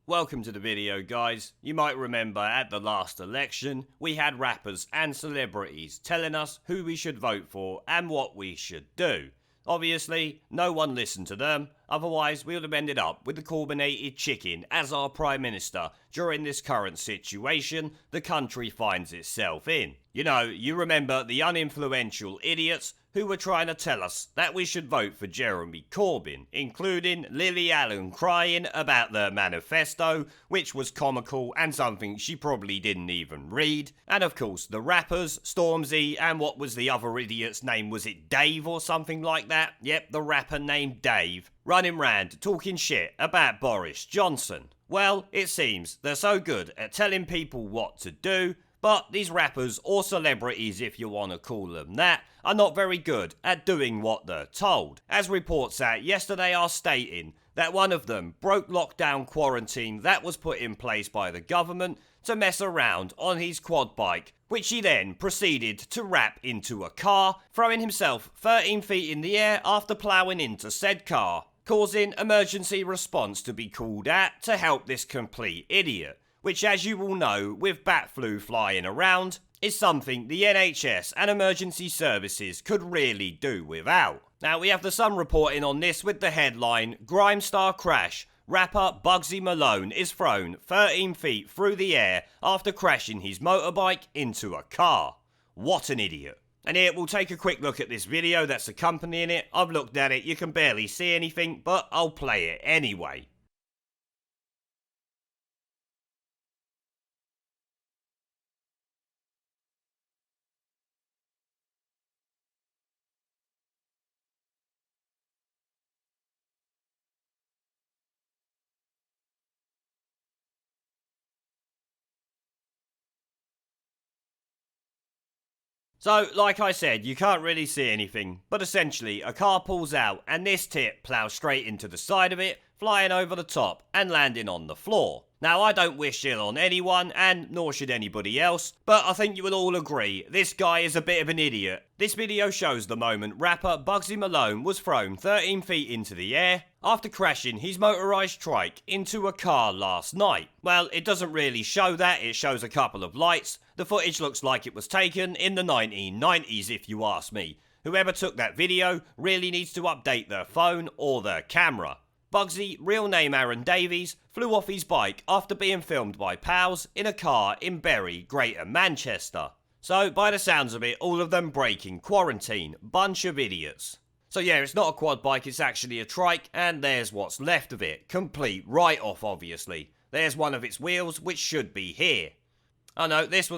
Welcome to the video, guys. You might remember at the last election, we had rappers and celebrities telling us who we should vote for and what we should do. Obviously, no one listened to them, otherwise we would have ended up with the carbonated chicken as our Prime Minister during this current situation the country finds itself in. You know, you remember the uninfluential idiots who were trying to tell us that we should vote for Jeremy Corbyn, including Lily Allen crying about their manifesto, which was comical and something she probably didn't even read, and of course the rappers, Stormzy, and what was the other idiot's name, was it Dave or something like that? Yep, the rapper named Dave, running round talking shit about Boris Johnson. Well, it seems they're so good at telling people what to do, but these rappers, or celebrities if you want to call them that, are not very good at doing what they're told, as reports out yesterday are stating that one of them broke lockdown quarantine that was put in place by the government to mess around on his quad bike, which he then proceeded to wrap into a car, throwing himself 13 feet in the air after ploughing into said car, causing emergency response to be called out to help this complete idiot, which, as you all know, with bat flu flying around, is something the NHS and emergency services could really do without. Now, we have the Sun reporting on this with the headline, Grime Star Crash, rapper Bugsy Malone is thrown 13 feet through the air after crashing his motorbike into a car. What an idiot. And here we'll take a quick look at this video that's accompanying it. I've looked at it, you can barely see anything, but I'll play it anyway. So, like I said, you can't really see anything, but essentially a car pulls out and this tit ploughs straight into the side of it, flying over the top and landing on the floor. Now, I don't wish ill on anyone, and nor should anybody else, but I think you will all agree this guy is a bit of an idiot. This video shows the moment rapper Bugsy Malone was thrown 13 feet into the air after crashing his motorised trike into a car last night. Well, it doesn't really show that, it shows a couple of lights. The footage looks like it was taken in the 1990s if you ask me. Whoever took that video really needs to update their phone or their camera. Bugsy, real name Aaron Davies, flew off his bike after being filmed by pals in a car in Bury, Greater Manchester. So, by the sounds of it, all of them breaking quarantine. Bunch of idiots. So yeah, it's not a quad bike, it's actually a trike, and there's what's left of it. Complete write-off, obviously. There's one of its wheels, which should be here. Oh no, this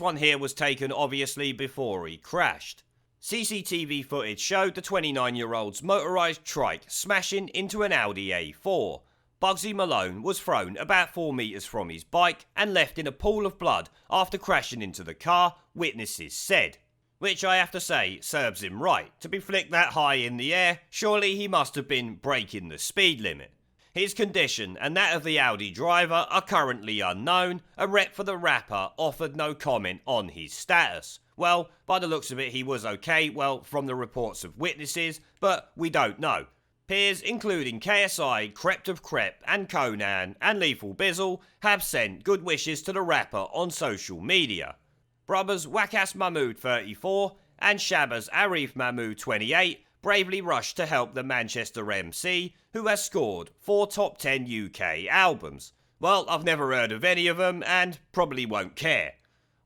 one here was taken, obviously, before he crashed. CCTV footage showed the 29-year-old's motorised trike smashing into an Audi A4. Bugsy Malone was thrown about 4 metres from his bike and left in a pool of blood after crashing into the car, witnesses said. Which I have to say serves him right. To be flicked that high in the air, surely he must have been breaking the speed limit. His condition and that of the Audi driver are currently unknown. A rep for the rapper offered no comment on his status. Well, by the looks of it, he was okay, well, from the reports of witnesses, but we don't know. Peers, including KSI, Crept of Crep, and Conan, and Lethal Bizzle, have sent good wishes to the rapper on social media. Brothers Wakas Mahmood 34 and Shabazz Arif Mahmood 28 bravely rushed to help the Manchester MC, who has scored 4 top 10 UK albums. Well, I've never heard of any of them, and probably won't care.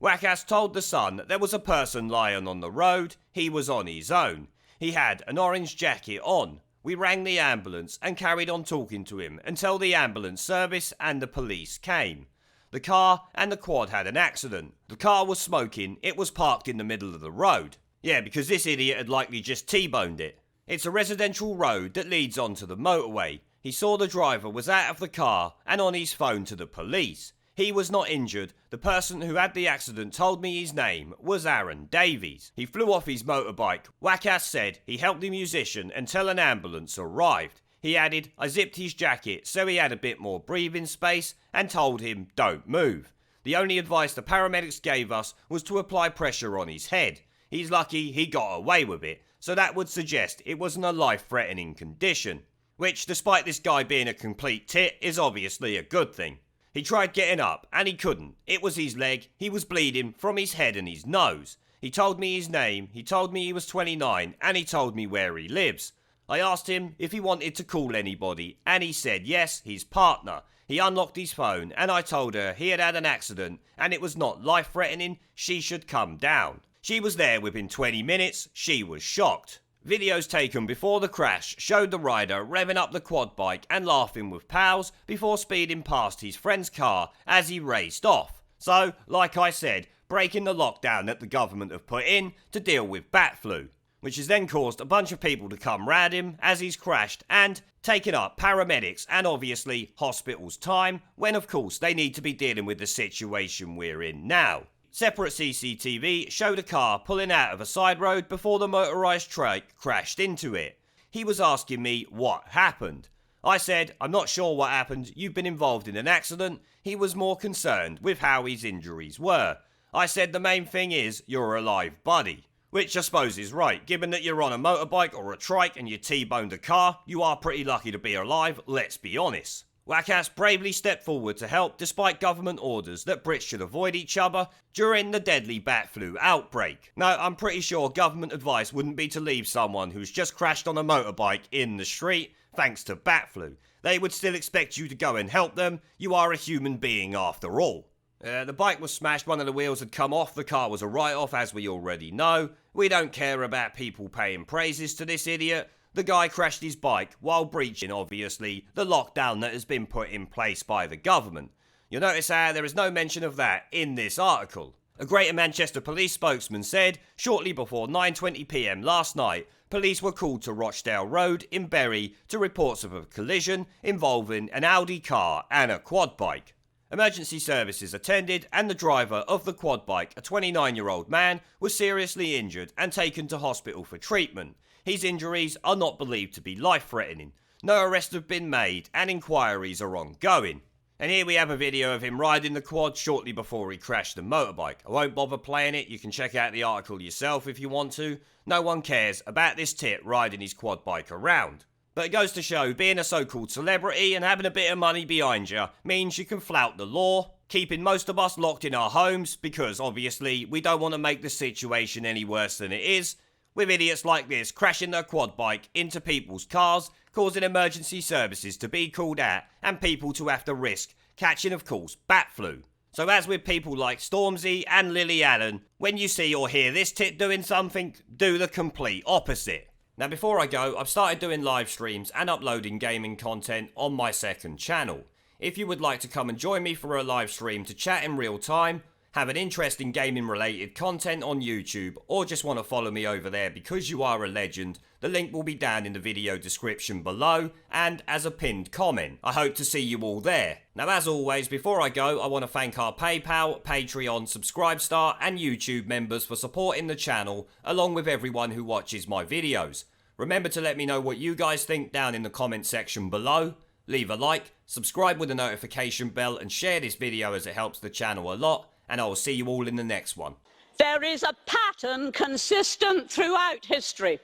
Wakas told The Sun that there was a person lying on the road. He was on his own. He had an orange jacket on. We rang the ambulance and carried on talking to him until the ambulance service and the police came. The car and the quad had an accident. The car was smoking. It was parked in the middle of the road. Yeah, because this idiot had likely just T-boned it. It's a residential road that leads onto the motorway. He saw the driver was out of the car and on his phone to the police. He was not injured. The person who had the accident told me his name was Aaron Davies. He flew off his motorbike. Wakas said he helped the musician until an ambulance arrived. He added, I zipped his jacket so he had a bit more breathing space and told him don't move. The only advice the paramedics gave us was to apply pressure on his head. He's lucky he got away with it, so that would suggest it wasn't a life-threatening condition. Which, despite this guy being a complete tit, is obviously a good thing. He tried getting up, and he couldn't. It was his leg, he was bleeding from his head and his nose. He told me his name, he told me he was 29, and he told me where he lives. I asked him if he wanted to call anybody, and he said yes, his partner. He unlocked his phone, and I told her he had had an accident, and it was not life-threatening, she should come down. She was there within 20 minutes, she was shocked. Videos taken before the crash showed the rider revving up the quad bike and laughing with pals before speeding past his friend's car as he raced off. So, like I said, breaking the lockdown that the government have put in to deal with bat flu, which has then caused a bunch of people to come round him as he's crashed and taken up paramedics and obviously hospitals' time when of course they need to be dealing with the situation we're in now. Separate CCTV showed a car pulling out of a side road before the motorised trike crashed into it. He was asking me what happened. I said, I'm not sure what happened, you've been involved in an accident. He was more concerned with how his injuries were. I said the main thing is you're alive, buddy. Which I suppose is right, given that you're on a motorbike or a trike and you T-boned a car, you are pretty lucky to be alive, let's be honest. Wackass bravely stepped forward to help despite government orders that Brits should avoid each other during the deadly bat flu outbreak. Now, I'm pretty sure government advice wouldn't be to leave someone who's just crashed on a motorbike in the street thanks to bat flu. They would still expect you to go and help them. You are a human being after all. The bike was smashed, one of the wheels had come off, the car was a write-off as we already know. We don't care about people paying praises to this idiot. The guy crashed his bike while breaching, obviously, the lockdown that has been put in place by the government. You'll notice how there is no mention of that in this article. A Greater Manchester police spokesman said, shortly before 9:20 p.m. last night, police were called to Rochdale Road in Bury to reports of a collision involving an Audi car and a quad bike. Emergency services attended and the driver of the quad bike, a 29-year-old man, was seriously injured and taken to hospital for treatment. His injuries are not believed to be life-threatening. No arrests have been made and inquiries are ongoing. And here we have a video of him riding the quad shortly before he crashed the motorbike. I won't bother playing it, you can check out the article yourself if you want to. No one cares about this tit riding his quad bike around. But it goes to show being a so-called celebrity and having a bit of money behind you means you can flout the law, keeping most of us locked in our homes because obviously we don't want to make the situation any worse than it is, with idiots like this crashing their quad bike into people's cars, causing emergency services to be called out and people to have to risk catching, of course, bat flu. So as with people like Stormzy and Lily Allen, when you see or hear this tit doing something, do the complete opposite. Now before I go, I've started doing live streams and uploading gaming content on my second channel. If you would like to come and join me for a live stream to chat in real time, have an interest in gaming related content on YouTube, or just want to follow me over there because you are a legend, the link will be down in the video description below and as a pinned comment. I hope to see you all there. Now as always, before I go, I want to thank our PayPal, Patreon, Subscribestar and YouTube members for supporting the channel, along with everyone who watches my videos. Remember to let me know what you guys think down in the comment section below. Leave a like, subscribe with the notification bell and share this video as it helps the channel a lot. And I will see you all in the next one. There is a pattern consistent throughout history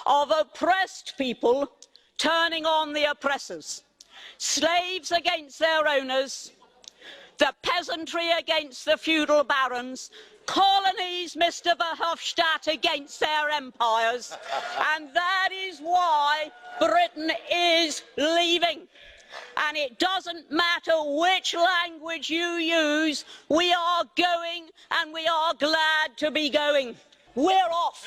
of oppressed people turning on the oppressors. Slaves against their owners, the peasantry against the feudal barons, colonies, Mr. Verhofstadt, against their empires. And that is why Britain is leaving. And it doesn't matter which language you use, we are going and we are glad to be going. We're off.